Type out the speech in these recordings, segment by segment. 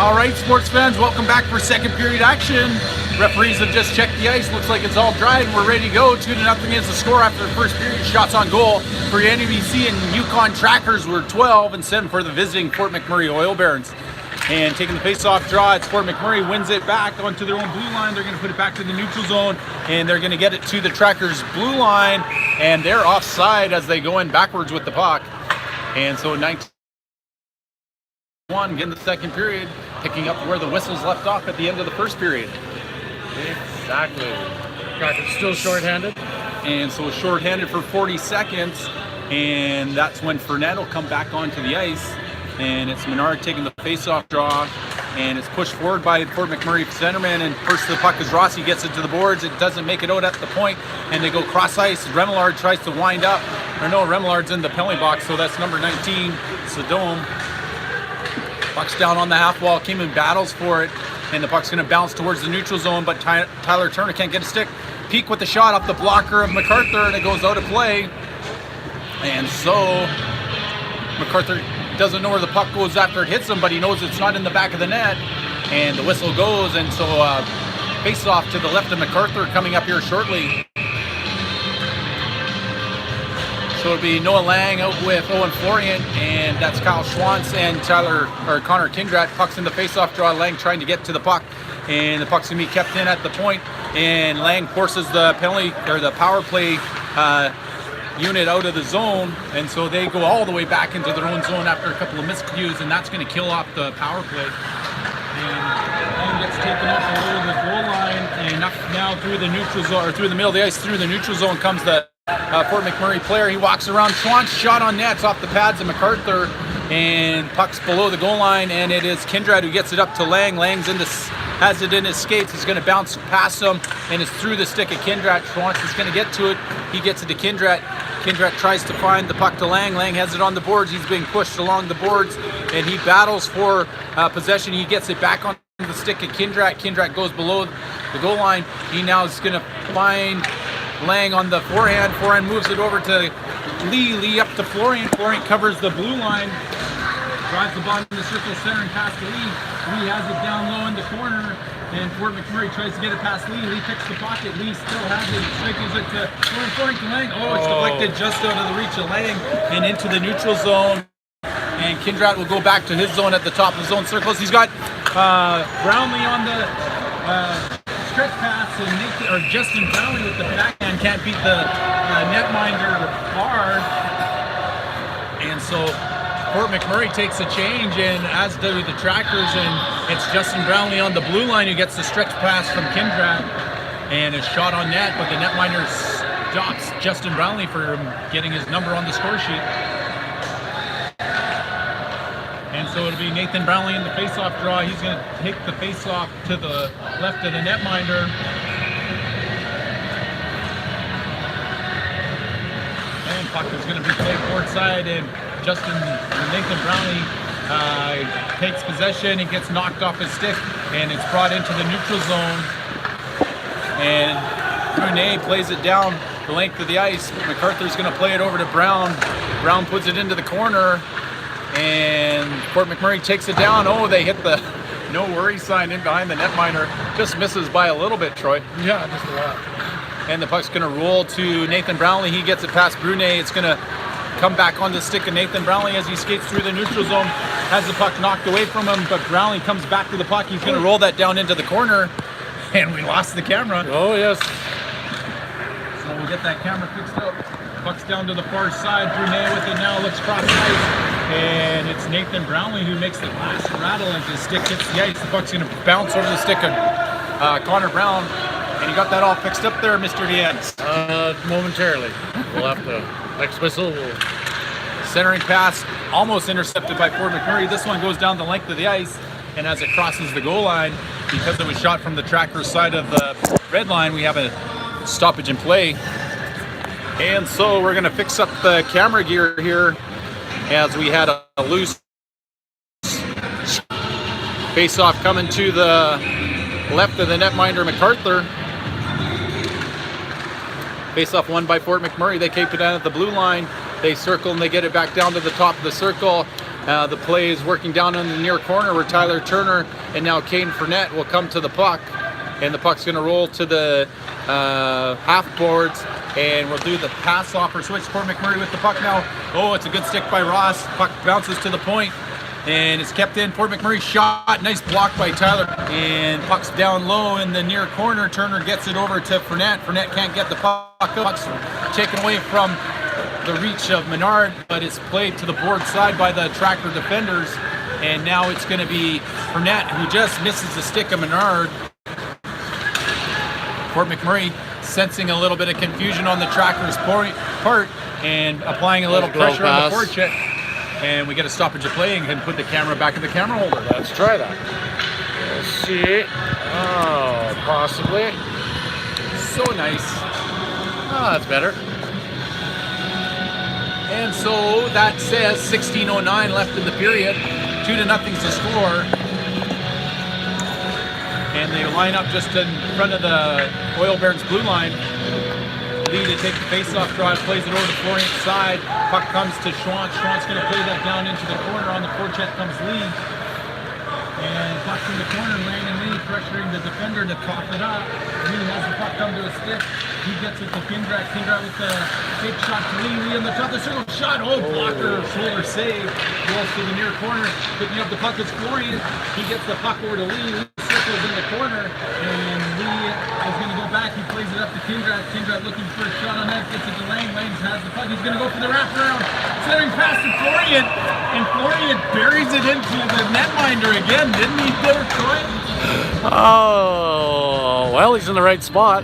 All right, sports fans, welcome back for second period action. Referees have just checked the ice. Looks like it's all dry and we're ready to go. 2-0 is the score after the first period. Shots on goal for NBC and Yukon Trackers were 12 and 7 for the visiting Fort McMurray Oil Barons. And taking the face-off draw, it's Fort McMurray, wins it back onto their own blue line. They're going to put it back to the neutral zone, and they're going to get it to the Trackers' blue line, and they're offside as they go in backwards with the puck. And so 19-1, getting the second period, picking up where the whistles left off at the end of the first period. Exactly. Trackers still shorthanded. And so shorthanded for 40 seconds, and that's when Fernand will come back onto the ice. And it's Menard taking the face-off draw, and it's pushed forward by Fort McMurray centerman, and first the puck is Rossi, gets it to the boards. It doesn't make it out at the point, and they go cross-ice. Remillard tries to wind up. Or no, Remillard's in the penalty box, so that's number 19, Sodome. Puck's down on the half wall. Kingman battles for it, and the puck's going to bounce towards the neutral zone, but Tyler Turner can't get a stick. Peak with the shot off the blocker of MacArthur, and it goes out of play. And so MacArthur doesn't know where the puck goes after it hits him, but he knows it's not in the back of the net, and the whistle goes. And so face off to the left of MacArthur coming up here shortly. So it'll be Noah Lang out with Owen Florian, and that's Kyle Schwantz and Connor Kindrat. Puck's in the face-off draw. Lang trying to get to the puck, and the puck's gonna be kept in at the point, and Lang forces the penalty or the power play unit out of the zone, and so they go all the way back into their own zone after a couple of miscues, and that's going to kill off the power play. And Lang gets taken up below the goal line, and up now through the neutral zone, or through the middle of the ice, through the neutral zone comes the Fort McMurray player. He walks around. Schwantz shot on nets off the pads of MacArthur, and puck's below the goal line, and it is Kindred who gets it up to Lang. Lang's has it in his skates. He's going to bounce past him, and it's through the stick of Kindred. Schwantz is going to get to it. He gets it to Kindred. Kindred tries to find the puck to Lang. Lang has it on the boards. He's being pushed along the boards, and he battles for possession. He gets it back on the stick of Kindred. Kindred goes below the goal line. He now is going to find Lang on the forehand. Forehand moves it over to Lee. Lee up to Florian. Florian covers the blue line. Drives the ball in the circle center and past to Lee. Lee has it down low in the corner, and Fort McMurray tries to get it past Lee. Lee picks the pocket. Lee still has it. Strikes it to Florian to Lang. Oh, it's deflected just out of the reach of Lang and into the neutral zone. And Kindrat will go back to his zone at the top of the zone circles. He's got Brownlee on the stretch pass, and Justin Brownlee with the backhand can't beat the netminder hard. And so Fort McMurray takes a change, and as do the Trackers, and it's Justin Brownlee on the blue line who gets the stretch pass from Kindrat, and a shot on net, but the netminder stops Justin Brownlee for getting his number on the score sheet. And so it'll be Nathan Brownlee in the face-off draw. He's going to take the face-off to the left of the netminder. And puck is going to be played court side, and Nathan Brownlee takes possession. He gets knocked off his stick, and it's brought into the neutral zone. And Brunet plays it down the length of the ice. MacArthur's going to play it over to Brown. Brown puts it into the corner, and Fort McMurray takes it down. Oh, they hit the no worry sign in behind the netminder. Just misses by a little bit, Troy. Yeah, just a lot. And the puck's going to roll to Nathan Brownlee. He gets it past Brunet. It's going to come back on the stick of Nathan Brownlee as he skates through the neutral zone. Has the puck knocked away from him, but Brownlee comes back to the puck. He's going to roll that down into the corner, and we lost the camera. Oh, yes. So we'll get that camera fixed up. Puck's down to the far side. Brunet with it now, looks cross ice, and it's Nathan Brownlee who makes the glass rattle as his stick hits the ice. The puck's going to bounce over the stick of Connor Brown, and you got that all fixed up there, Mr. Diaz. Momentarily. We'll have to, next whistle, Centering pass, almost intercepted by Fort McMurray. This one goes down the length of the ice, and as it crosses the goal line, because it was shot from the Trackers side of the red line, we have a stoppage in play. And so we're going to fix up the camera gear here as we had a loose face-off coming to the left of the netminder MacArthur. Face-off won by Fort McMurray. They keep it down at the blue line. They circle and they get it back down to the top of the circle. The play is working down in the near corner where Tyler Turner and now Caden Fournette will come to the puck. And the puck's going to roll to the half boards. And we'll do the pass off or switch. Fort McMurray with the puck now. Oh, it's a good stick by Ross. Puck bounces to the point. And it's kept in. Fort McMurray shot. Nice block by Tyler. And puck's down low in the near corner. Turner gets it over to Fournette. Fournette can't get the puck. Puck's taken away from the reach of Menard, but it's played to the board side by the Tracker defenders. And now it's going to be Fournette who just misses the stick of Menard. Fort McMurray sensing a little bit of confusion on the Tracker's part and applying a little pressure on the forecheck. And we get a stoppage of play and can put the camera back in the camera holder. Let's try that. Let's see. Oh, possibly. So nice. Oh, that's better. And so that says 16:09 left in the period. 2-0 to score. And they line up just in front of the Oil Barons blue line. Lee to take the face-off draw, plays it over to Florian's side. Puck comes to Schwantz. Schwantz going to play that down into the corner. On the forecheck comes Lee. And puck in the corner, Lane and Lee pressuring the defender to cough it up. Lee has the puck come to a stick. He gets it to Kindrat. Kindrat with the big shot to Lee. Lee on the top of the circle. Shot. Oh, blocker. Shoulder save. Goes to the near corner. Picking up the puck is Florian. He gets the puck over to Lee. Lee circles in the corner. And Lee is going to go back. He plays it up to Kindrat. Kindrat looking for a shot on net. Gets it to Lang. Lang has the puck. He's going to go for the wraparound. Centering pass to Florian. And Florian buries it into the netminder again. Didn't he, Derek Troy? Oh, well, he's in the right spot.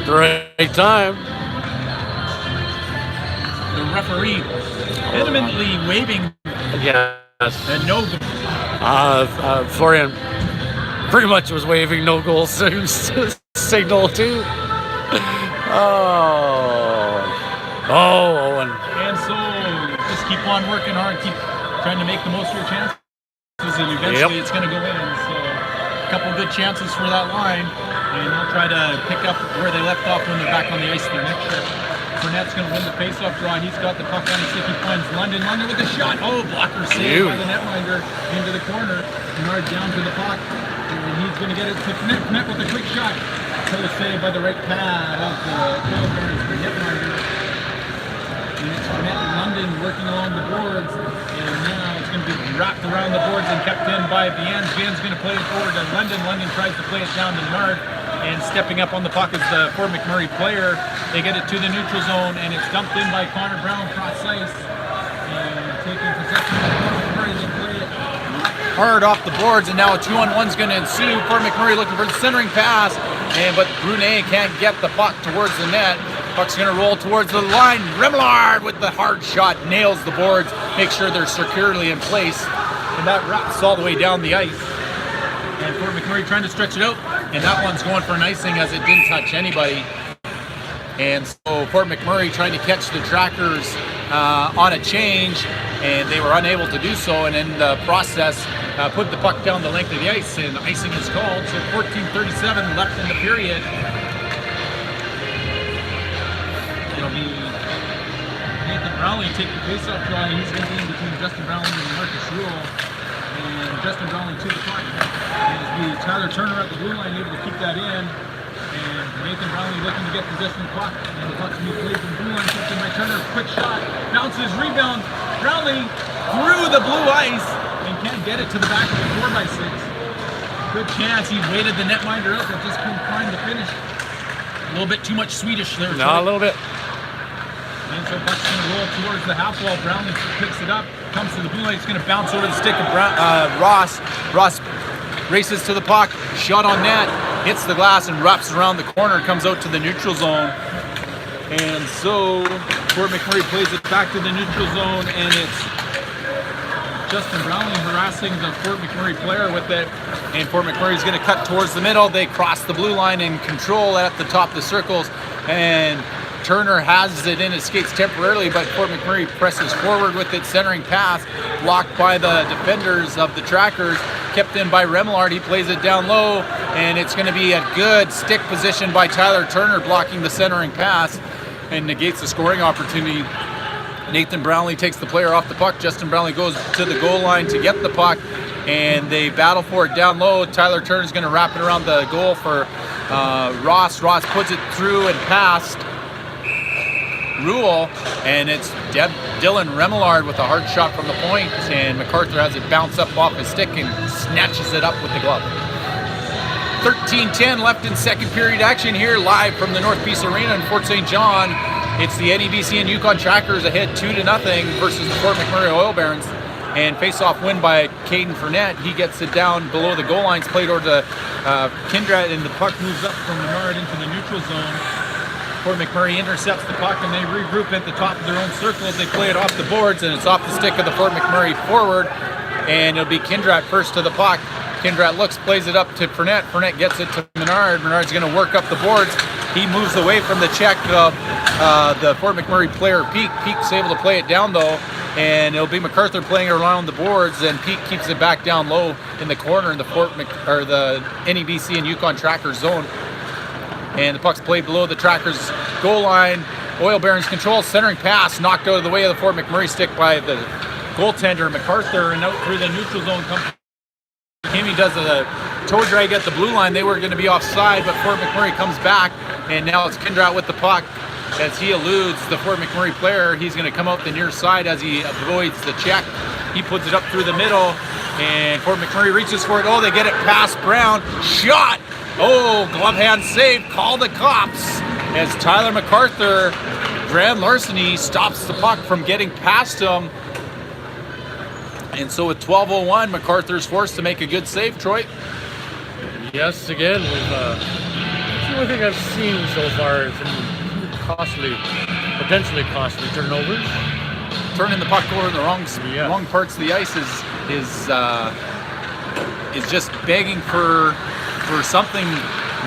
The right time. The referee vehemently waving. Yes. And no. Florian pretty much was waving no goal signal too. Oh, Owen. And so just keep on working hard, keep trying to make the most of your chances, and eventually it's going to go in. So a couple good chances for that line, and they'll try to pick up where they left off when they're back on the ice their next shift. Fournette's going to win the face-off draw. He's got the puck on his stick. He finds London. London with a shot. Oh, blocker save by the netminder into the corner. Menard down to the puck, and he's going to get it to Fournette. Fournette with a quick shot. Total save by the right pad of the netminder. And it's Fournette and London working along the boards, and now it's going to be wrapped around the boards and kept in by Vians. Vians going to play it over to London. London tries to play it down to Menard, and stepping up on the puck is the Fort McMurray player. They get it to the neutral zone, and it's dumped in by Connor Brown across ice, and taking possession of Fort McMurray. They play it hard off the boards, and now a 2-on-1 is going to ensue. Fort McMurray looking for the centering pass, but Brunet can't get the puck towards the net. Puck's going to roll towards the line. Remillard with the hard shot nails the boards, makes sure they're securely in place, and that wraps all the way down the ice. And Fort McMurray trying to stretch it out, and that one's going for an icing as it didn't touch anybody. And so Fort McMurray trying to catch the Trackers on a change, and they were unable to do so, and in the process put the puck down the length of the ice, and icing is called. So 14:37 left in the period. It'll be Nathan Brownlee take the faceoff draw. He's going to be in between Justin Brownlee and Marcus Rule. And Justin Brownlee to the puck. And it'll be Tyler Turner at the blue line able to keep that in. And Nathan Brownlee looking to get possession of the puck. And the puck's going to be played from blue line. Kept in by Turner. Quick shot. Bounces. Rebound. Brownlee through the blue ice and can't get it to the back of the 4x6. Good chance. He waited the netminder up but just couldn't find the finish. A little bit too much Swedish there. No, a little bit. And so puck's going to roll towards the half wall. Brownlee picks it up, comes to the blue line. It's going to bounce over the stick of Ross. Ross races to the puck, shot on net, hits the glass and wraps around the corner, comes out to the neutral zone. And so Fort McMurray plays it back to the neutral zone, and it's Justin Brownlee harassing the Fort McMurray player with it. And Fort McMurray's going to cut towards the middle. They cross the blue line and control at the top of the circles. And Turner has it in his skates temporarily, but Fort McMurray presses forward with its centering pass, blocked by the defenders of the Trackers, kept in by Remillard. He plays it down low, and it's going to be a good stick position by Tyler Turner, blocking the centering pass and negates the scoring opportunity. Nathan Brownlee takes the player off the puck. Justin Brownlee goes to the goal line to get the puck, and they battle for it down low. Tyler Turner's going to wrap it around the goal for Ross. Ross puts it through and past Rule, and it's Dylan Remillard with a hard shot from the point, and MacArthur has it bounce up off his stick and snatches it up with the glove. 13:10 left in second period action here, live from the North Peace Arena in Fort St. John. It's the NEBC and Yukon Trackers ahead 2-0 versus the Fort McMurray Oil Barons, and face-off win by Caden Fournette. He gets it down below the goal lines, played over to Kindrat, and the puck moves up from Menard into the neutral zone. Fort McMurray intercepts the puck, and they regroup at the top of their own circle as they play it off the boards, and it's off the stick of the Fort McMurray forward, and it'll be Kindrat first to the puck. Kindrat looks, plays it up to Fournette. Fournette gets it to Menard. Menard's going to work up the boards. He moves away from the check of the Fort McMurray player, Peak. Peak's able to play it down, though, and it'll be MacArthur playing it around the boards, and Peak keeps it back down low in the corner in the the NEBC and Yukon Trackers zone. And the puck's played below the Trackers goal line. Oil Barons control, centering pass, knocked out of the way of the Fort McMurray stick by the goaltender, MacArthur, and out through the neutral zone comes Kimmy. Does a toe drag at the blue line. They were going to be offside, but Fort McMurray comes back, and now it's Kindrat with the puck as he eludes the Fort McMurray player. He's going to come out the near side as he avoids the check. He puts it up through the middle, and Fort McMurray reaches for it. Oh, they get it past Brown. Shot! Oh, glove hand save. Call the cops as Tyler MacArthur, grand larceny, stops the puck from getting past him. And so with 12:01, MacArthur's forced to make a good save, Troy. Yes, again, it's the only thing I've seen so far is some potentially costly turnovers. Turning the puck over in the wrong parts of the ice is just begging for something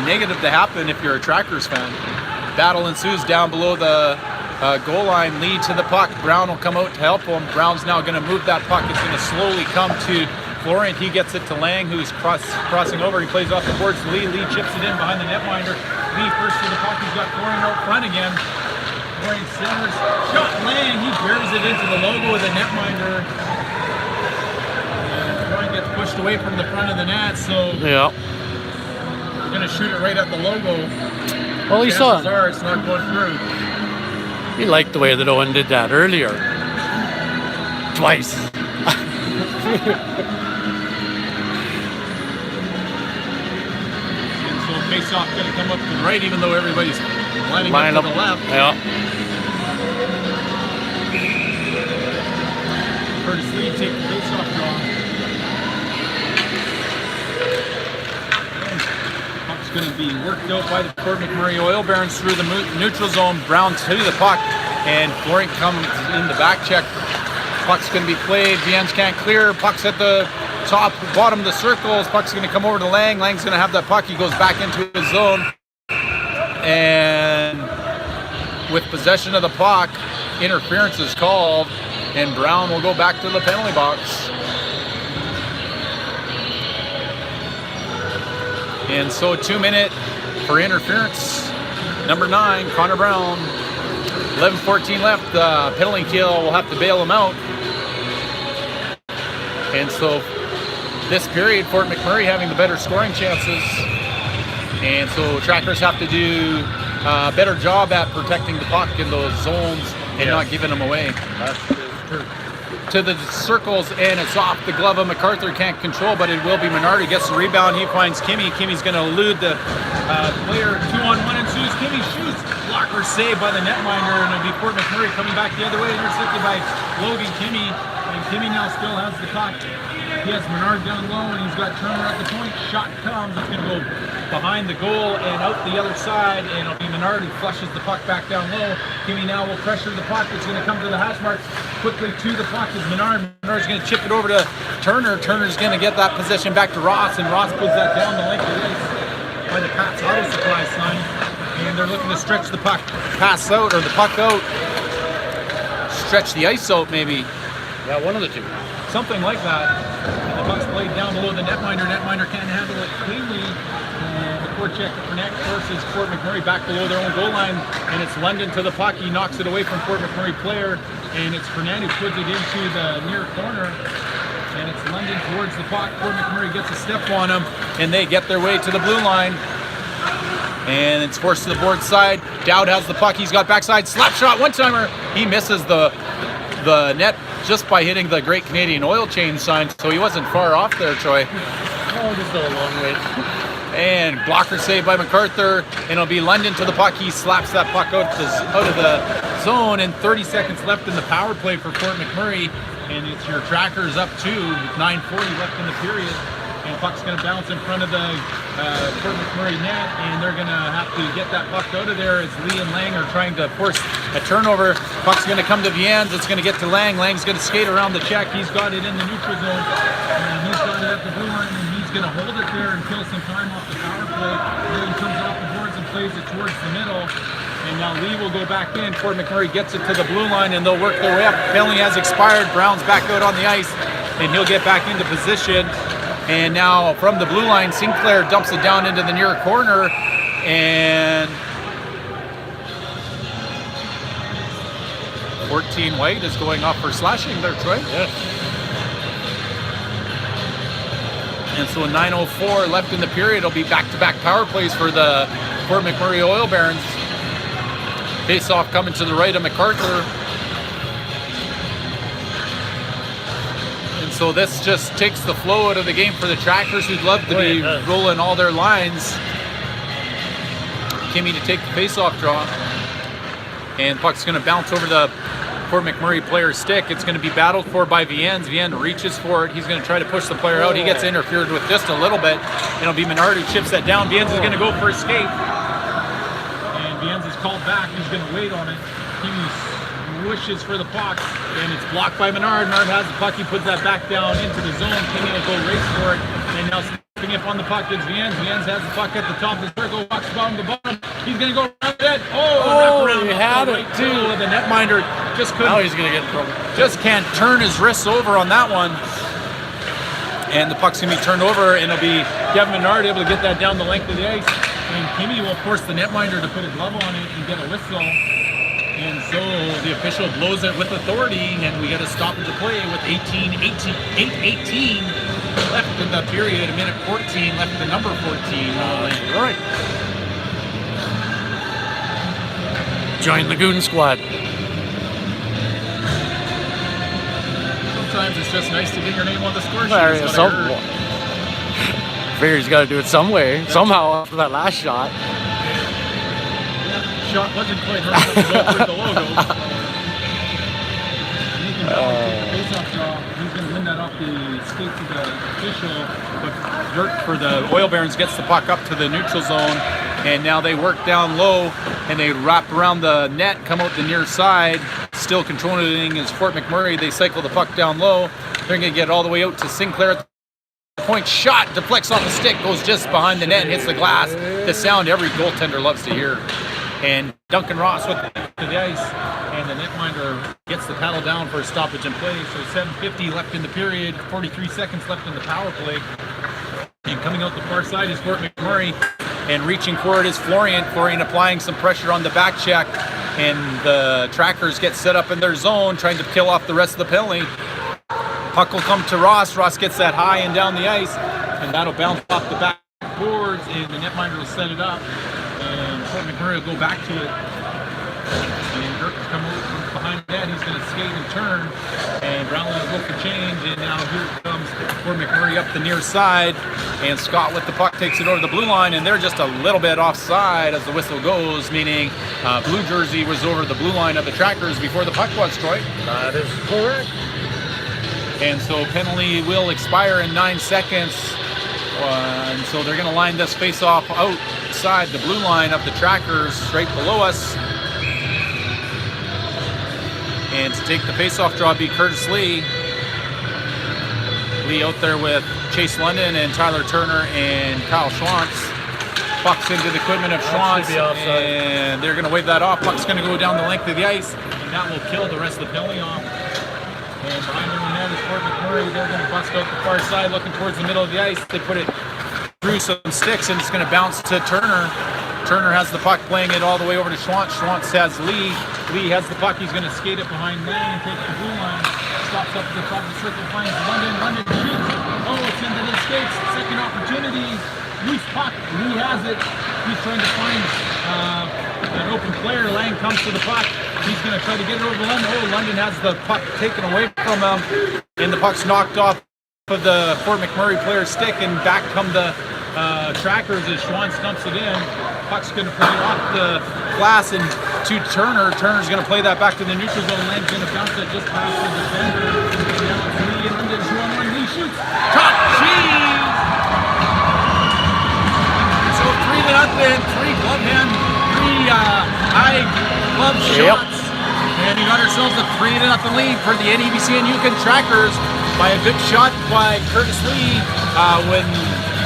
negative to happen if you're a Trackers fan. Battle ensues down below the goal line. Lee to the puck. Brown will come out to help him. Brown's now going to move that puck. It's going to slowly come to Florent. He gets it to Lang, who's crossing over. He plays off the boards to Lee. Lee chips it in behind the netminder. Lee first to the puck. He's got Florent out front again. Florent centers. Shot Lang. He buries it into the logo of the netminder. And Florent gets pushed away from the front of the net, so Yeah. going to shoot it right at the logo. Well, he saw Chances are it's not going through. He liked the way that Owen did that earlier. Twice. And so face-off going to come up to the right, even though everybody's lining up to the left. Yeah. Curtis Lee takes the face-off draw. Puck's going to be worked out by the Fort McMurray Oil Barons through the neutral zone. Brown to the puck, and Florent comes in the back check. Puck's going to be played. DMs can't clear. Puck's at the bottom of the circles. Puck's going to come over to Lang. Lang's going to have that puck. He goes back into his zone. And with possession of the puck, interference is called, and Brown will go back to the penalty box. And so 2 minute for interference. Number 9, Connor Brown. 11:14 left. Penalty kill will have to bail him out. And so this period, Fort McMurray having the better scoring chances. And so Trackers have to do a better job at protecting the puck in those zones and not giving them away. That's true. To the circles, and it's off the glove of MacArthur. Can't control, but it will be Menard. He gets the rebound. He finds Kimmy. Kimmy's going to elude the player. 2-on-1 ensues. Kimmy shoots. Blocker saved by the netminder, and it'll be Fort McMurray coming back the other way, intercepted by Logan Kimmy. And Kimmy now still has the puck. He has Menard down low, and he's got Turner at the point. Shot comes. It's going to go behind the goal and out the other side, and it'll be Menard who flushes the puck back down low. Kimmy now will pressure the puck. It's going to come to the hash marks. Quickly to the puck is Menard. Menard's going to chip it over to Turner. Turner's going to get that possession back to Ross, and Ross puts that down the length of the ice by the Pat's Auto Supply sign. And they're looking to stretch the puck, pass out, or the puck out. Stretch the ice out, maybe. Yeah, one of the two. Something like that. And the puck's played down below the netminder. Netminder can't handle it cleanly. And the forecheck Fournette forces Fort McMurray back below their own goal line. And it's London to the puck. He knocks it away from Fort McMurray player. and it's Fernand who puts it into the near corner, and it's London towards the puck. Fort McMurray gets a step on him, and they get their way to the blue line. And it's forced to the board side. Dowd has the puck. He's got backside slap shot, one-timer. He misses the net just by hitting the Great Canadian Oil Change sign, so he wasn't far off there, Troy. Oh, just a long way. And blocker save by MacArthur, and it'll be London to the puck. He slaps that puck out of the zone, and 30 seconds left in the power play for Fort McMurray. And it's your Trackers up 2 with 9:40 left in the period. And puck's going to bounce in front of the Fort McMurray net, and they're going to have to get that puck out of there as Lee and Lang are trying to force a turnover. Puck's going to come to Viens. It's going to get to Lang. Lang's going to skate around the check. He's got it in the neutral zone, and he's got it at the blue line, and he's going to hold it there and kill some time off the power play. And then he comes off the boards and plays it towards the middle. And now Lee will go back in. Fort McMurray gets it to the blue line, and they'll work their way up. Penalty has expired. Brown's back out on the ice, and he'll get back into position. And now from the blue line, Sinclair dumps it down into the near corner, and 14 White is going off for slashing there, Troy. Yes. And so 9:04 left in the period. It'll be back-to-back power plays for the Fort McMurray Oil Barons. Face-off coming to the right of MacArthur. And so this just takes the flow out of the game for the Trackers, who'd love to be rolling all their lines. Kimmy to take the face-off draw. And puck's going to bounce over the Fort McMurray player's stick. It's going to be battled for by Viens. Viens reaches for it. He's going to try to push the player out. He gets interfered with just a little bit. It'll be Menard who chips that down. Viens is going to go for a skate. And Viens is called back. He's going to wait on it. Kimmy wishes for the puck, and it's blocked by Menard. Menard has the puck. He puts that back down into the zone. Kimmy will go race for it. And now stepping up on the puck is Viens. Viens has the puck at the top of the circle. Walks down the bottom. He's going to go around it. Oh, around he had it too. The netminder just couldn't. Now he's going to get in trouble. Just can't turn his wrists over on that one. And the puck's going to be turned over, and it'll be Kevin Menard able to get that down the length of the ice. And Kimmy will force the netminder to put a glove on it and get a whistle. And so the official blows it with authority, and we get a stoppage of play with 8:18 left in the period. A minute 14 left in number 14. All right. Join the Goon Squad. Sometimes it's just nice to get your name on the score sheet. Figure he's got to do it some way, somehow after that last shot. Shot wasn't quite hurt enough with the logo. Nathan Bell will take the face-off draw. He's going to win that off the skate to the official. But Dirk for the Oil Barons gets the puck up to the neutral zone. And now they work down low, and they wrap around the net, come out the near side. Still controlling is Fort McMurray. They cycle the puck down low. They're going to get all the way out to Sinclair at the point. Shot deflects off the stick, goes just behind the net and hits the glass. The sound every goaltender loves to hear. And Duncan Ross with the ice, and the netminder gets the paddle down for a stoppage in play. So 7:50 left in the period, 43 seconds left in the power play. And coming out the far side is Fort McMurray, and reaching for it is Florian. Florian applying some pressure on the back check, and the Trackers get set up in their zone, trying to kill off the rest of the penalty. Puck will come to Ross. Ross gets that high and down the ice, and that'll bounce off the back boards, and the netminder will set it up. And Fort McMurray will go back to it. And Dirk will come over from behind that. He's going to skate and turn. And Brownlee will go for change. And now here comes Fort McMurray up the near side. And Scott with the puck takes it over the blue line. And they're just a little bit offside as the whistle goes, meaning blue jersey was over the blue line of the Trackers before the puck was, Troy. That is correct. And so penalty will expire in 9 seconds. And so they're going to line this face-off outside the blue line of the Trackers, right below us. And to take the face-off draw be Curtis Lee. Lee out there with Chase London and Tyler Turner and Kyle Schwantz. Puck's into the equipment of Schwantz, and they're going to wave that off. Puck's going to go down the length of the ice, and that will kill the rest of the penalty off. And behind them we have is Fort McMurray. They're going to bust out the far side, looking towards the middle of the ice. They put it through some sticks, and it's going to bounce to Turner. Turner has the puck, playing it all the way over to Schwantz. Schwantz has Lee. Lee has the puck. He's going to skate it behind Lang and take the blue line. Stops up to the top of the circle, finds London. London shoots. Oh, it's into the skates. Second opportunity. Loose puck. Lee has it. He's trying to find an open player. Lang comes to the puck. He's going to try to get it over to London. Oh, London has the puck taken away from him. And the puck's knocked off of the Fort McMurray player's stick. And back come the Trackers as Schwantz dumps it in. Puck's going to play it off the glass and to Turner. Turner's going to play that back to the neutral zone. Lang's going to bounce it just past the defender. Now it's Lee and London 2-on-1. Lee shoots. Top cheese! So 3-0. 3 glove hand. 3 high glove shots. And we got ourselves a 3-0 lead for the NEBC and Yukon Trackers by a good shot by Curtis Lee when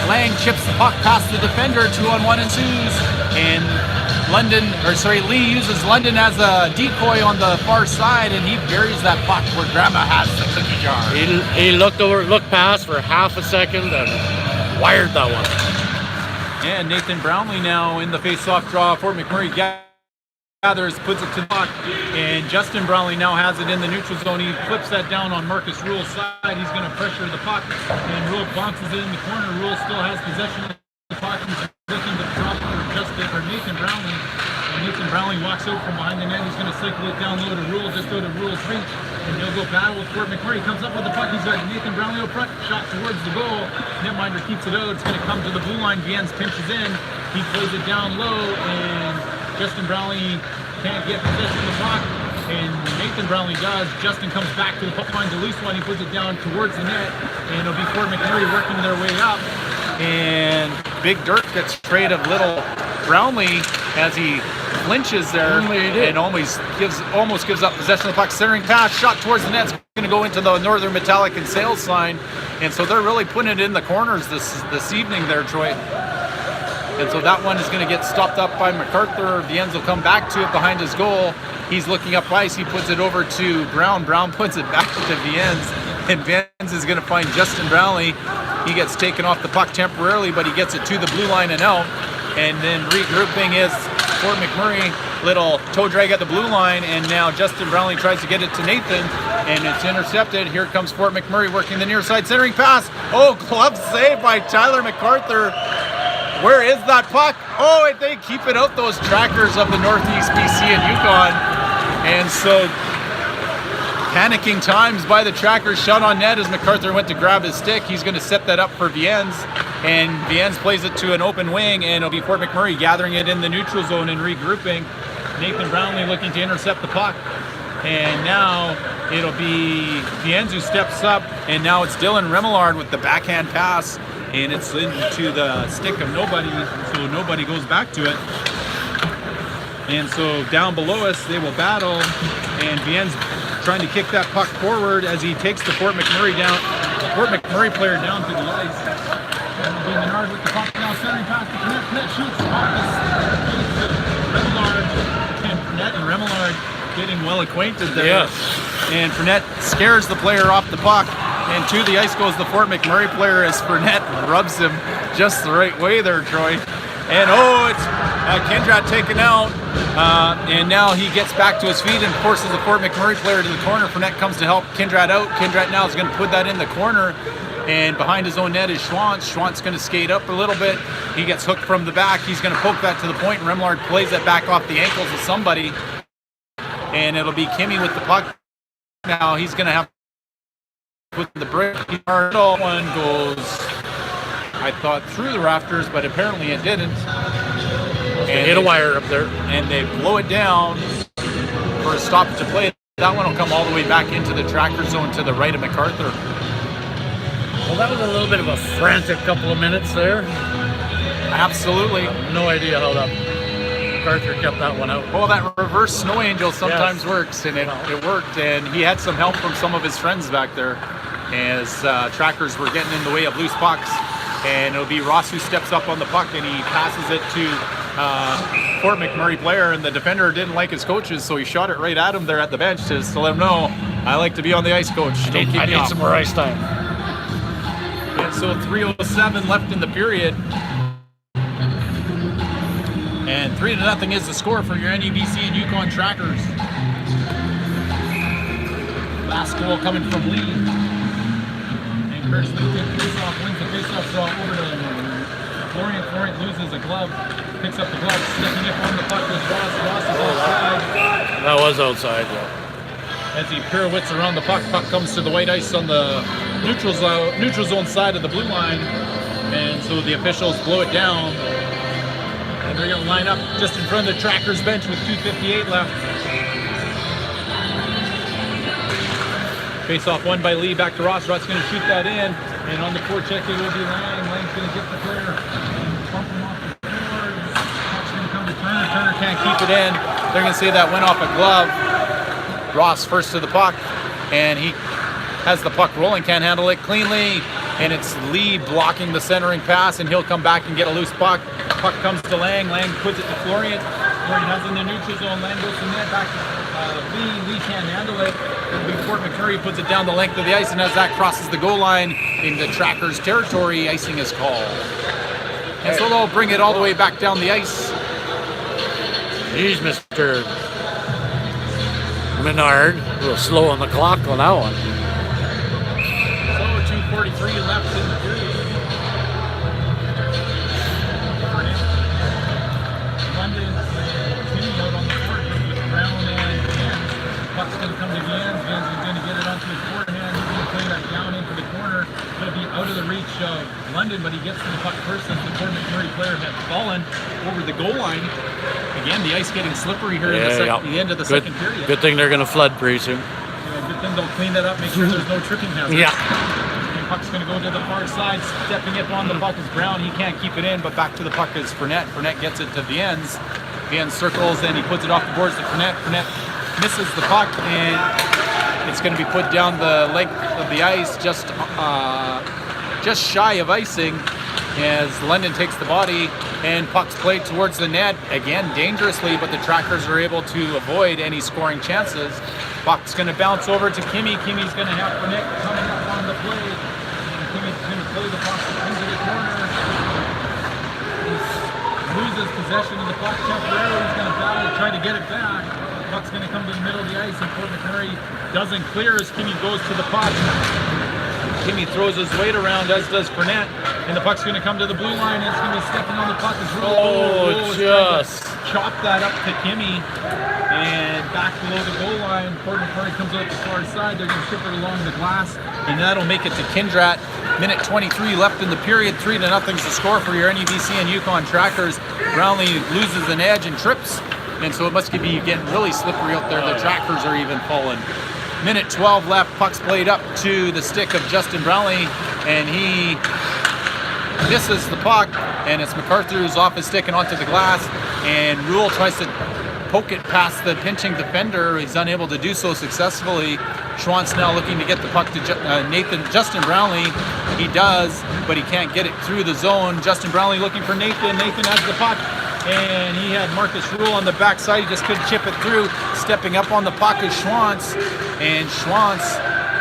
Lang chips the puck past the defender. 2-on-1 ensues, and Lee uses London as a decoy on the far side, and he buries that puck where Grandma has the cookie jar. He looked past for half a second and wired that one. And Nathan Brownlee now in the face-off draw. Fort McMurray gathers, puts it to the puck, and Justin Brownlee now has it in the neutral zone. He flips that down on Marcus Rule's side. He's going to pressure the puck, and Rule bounces it in the corner. Rule still has possession of the puck. He's looking to drop for Nathan Brownlee, and Nathan Brownlee walks out from behind the net. He's going to cycle it down low to Rule, just out of Rule's reach, and he'll go battle with Fort McMurray. Comes up with the puck. He's got Nathan Brownlee up front, shot towards the goal. Netminder keeps it out. It's going to come to the blue line. Viennes pinches in. He plays it down low, and Justin Brownlee can't get possession of the puck, and Nathan Brownlee does. Justin comes back to the puck, finds a loose one. He puts it down towards the net, and it'll be Fort McMurray working their way up. And Big Dirt gets trade of little Brownlee as he flinches there and almost gives up possession of the puck. Centering pass, shot towards the net. It's going to go into the Northern Metallic and Sales sign, and so they're really putting it in the corners this evening there, Troy. And so that one is going to get stopped up by MacArthur. Viennes will come back to it behind his goal. He's looking up ice. He puts it over to Brown. Brown puts it back to Viennes. And Viennes is going to find Justin Brownlee. He gets taken off the puck temporarily, but he gets it to the blue line and out. And then regrouping is Fort McMurray. Little toe drag at the blue line. And now Justin Brownlee tries to get it to Nathan. And it's intercepted. Here comes Fort McMurray working the near side centering pass. Oh, glove save by Tyler MacArthur. Where is that puck? Oh, they keep it out, those Trackers of the Northeast BC and Yukon. And so panicking times by the Trackers, shot on net as MacArthur went to grab his stick. He's going to set that up for Viennes, and Viennes plays it to an open wing, and it'll be Fort McMurray gathering it in the neutral zone and regrouping. Nathan Brownlee looking to intercept the puck, and now it'll be Viennes who steps up, and now it's Dylan Remillard with the backhand pass. And it's into the stick of nobody, so nobody goes back to it. And so down below us, they will battle, and Viennes trying to kick that puck forward as he takes the Fort McMurray player down to the ice. And it'll be Menard with the puck now, centering pass to Pernette. Pernette shoots off the Remillard, and Pernette and Remillard getting well acquainted there. Yes. And Pernette scares the player off the puck. And to the ice goes the Fort McMurray player as Pernette rubs him just the right way there, Troy. And it's Kendrat taken out. And now he gets back to his feet and forces the Fort McMurray player to the corner. Pernette comes to help Kendrat out. Kendrat now is going to put that in the corner. And behind his own net is Schwantz. Schwantz going to skate up a little bit. He gets hooked from the back. He's going to poke that to the point. And Remillard plays it back off the ankles of somebody. And it'll be Kimmy with the puck. Now he's going to have with the break. One goes, I thought, through the rafters, but apparently it didn't. And hit a wire up there. And they blow it down for a stop to play. That one will come all the way back into the Tracker zone to the right of MacArthur. Well, that was a little bit of a frantic couple of minutes there. Absolutely. No idea how that MacArthur kept that one out. Well, that reverse snow angel sometimes works, and it worked. And he had some help from some of his friends back there as Trackers were getting in the way of loose pucks. And it'll be Ross who steps up on the puck, and he passes it to Fort McMurray player, and the defender didn't like his coaches, so he shot it right at him there at the bench to let him know, I like to be on the ice, coach. Don't keep me off. I need some more ice time. And so 3:07 left in the period. And 3-0 is the score for your NEBC and Yukon Trackers. Last goal coming from Lee. And Curtis Lee takes face-off, wins the face-off draw over to Florian. Florian loses a glove, picks up the glove, sticking it on the puck with Ross. Ross is outside. That was outside, yeah. As he pirouettes around the puck, puck comes to the white ice on the neutral zone side of the blue line. And so the officials blow it down. And they're going to line up just in front of the Trackers bench with 2:58 left. Face-off won by Lee, back to Ross. Ross going to shoot that in. And on the forecheck, it will be Lang. Lang's going to get the player and bump him off the boards. Puck's going to come to Turner. Turner can't keep it in. They're going to say that went off a glove. Ross first to the puck, and he has the puck rolling, can't handle it cleanly, and it's Lee blocking the centering pass, and he'll come back and get a loose puck. Puck comes to Lang. Lang puts it to Florian. Florian has in the neutral zone. Lang goes from there back to Lee. Lee can't handle it. Fort McMurray puts it down the length of the ice, and as that crosses the goal line in the Trackers' territory, icing is called. And so they'll bring it all the way back down the ice. He's Mr. Menard. A little slow on the clock on that one. So 2:43 left in the period. London hitting out on the court with Brown and Vans. Puck's going to come to Vans. Vans is going to get it onto his forehand. He's going to play that down into the corner. Going to be out of the reach of London, but he gets to the puck first as the Fort McMurray player had fallen over the goal line. Again, the ice getting slippery here in the end of the second period. Good thing they're going to flood pretty soon. Yeah, good thing they'll clean that up, make sure there's no tripping hazard. Yeah. And puck's going to go to the far side. Stepping up on the puck is Brown. He can't keep it in, but back to the puck is Fournette. Fournette gets it to Viens. Viens circles, and he puts it off the boards to Fournette. Fournette misses the puck, and it's going to be put down the length of the ice, just shy of icing, as London takes the body, and puck's played towards the net, again dangerously, but the Trackers are able to avoid any scoring chances. Puck's going to bounce over to Kimmy. Kimmy's going to have Fournette coming up on the play. And Kimmy's going to play the puck into the corner. He loses possession of the puck temporarily. He's going to battle to try to get it back. Puck's going to come to the middle of the ice, and Fort McMurray doesn't clear as Kimmy goes to the puck. Kimmy throws his weight around, as does Fournette, and the puck's going to come to the blue line, and it's going to be stepping on the puck. Just chop that up to Kimmy, and back below the goal line. Fort McMurray comes out the far side. They're going to ship it along the glass, and that'll make it to Kindrat. Minute 23 left in the period. 3-0 is the score for your NEBC and Yukon Trackers. Brownlee loses an edge and trips, and so it must be getting really slippery out there. The Trackers are even falling. Minute 12 left. Puck's played up to the stick of Justin Brownlee, and he misses the puck, and it's MacArthur who's off his stick and onto the glass, and Rule tries to poke it past the pinching defender. He's unable to do so successfully. Schwantz now looking to get the puck to Justin Brownlee. He does, but he can't get it through the zone. Justin Brownlee looking for Nathan. Nathan has the puck, and he had Marcus Rule on the backside. He just couldn't chip it through. Stepping up on the puck is Schwantz, and Schwantz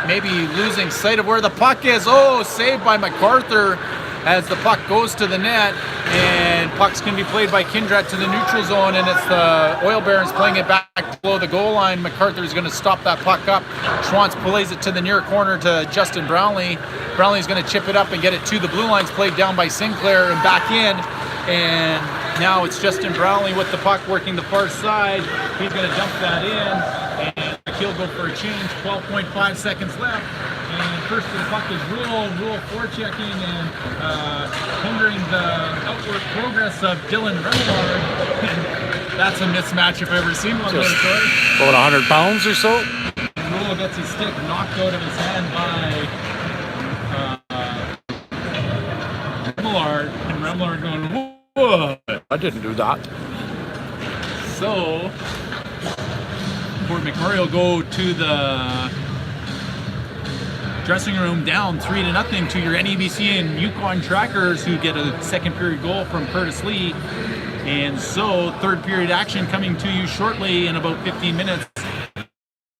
maybe losing sight of where the puck is. Oh, saved by MacArthur as the puck goes to the net, and pucks can be played by Kindrat to the neutral zone, and it's the Oil Barons playing it back below the goal line. MacArthur is going to stop that puck up. Schwantz plays it to the near corner to Justin Brownlee. Brownlee's going to chip it up and get it to the blue lines, played down by Sinclair and back in, and now it's Justin Brownlee with the puck working the far side. He's going to dump that in, and he'll go for a change. 12.5 seconds left. And first to the puck is Rule forechecking and hindering the outward progress of Dylan Remillard. That's a mismatch if I've ever seen one. Just about 100 pounds or so. Rule gets his stick knocked out of his hand by Remillard, and Remillard going, "What? I didn't do that." So Fort McMurray will go to the dressing room down 3-0 to your NEBC and Yukon Trackers, who get a second period goal from Curtis Lee. And so third period action coming to you shortly in about 15 minutes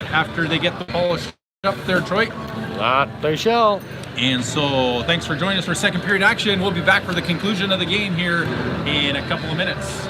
after they get the ball up there, Troy. That they shall. And so thanks for joining us for second period action. We'll be back for the conclusion of the game here in a couple of minutes.